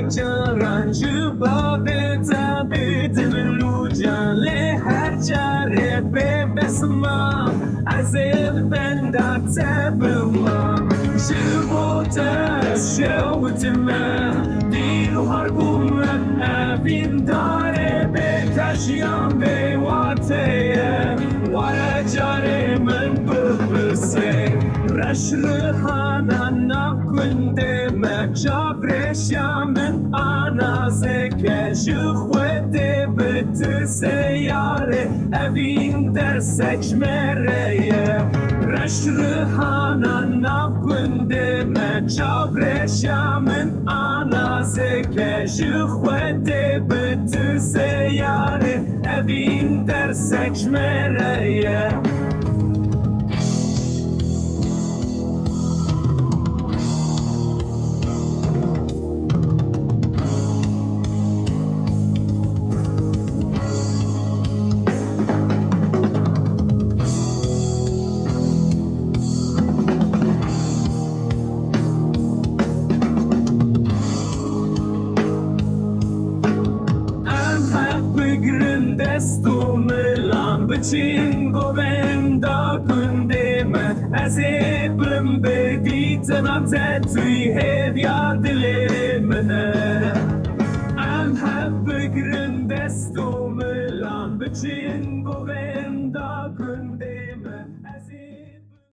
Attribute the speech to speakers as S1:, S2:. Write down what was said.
S1: Rancı babeta bedin lucale her çare bebesma Azel ben da tabıma Şıbota şavutma Dilu harbuma Abin dare betaşyan be vateye Vara çare men bıbıse Raşrıhana nakunde Mekşabreşamın ana zeke Şıhvete bitti seyare Evin dersek mereye Raşrıhana nakunde Mekşabreşamın ana zeke Şıhvete bitti seyare Evin dersek mereye Bicin govem da kundeme Azebim bediten atetri hevya dilimine Am hep bigrin destum lan Bicin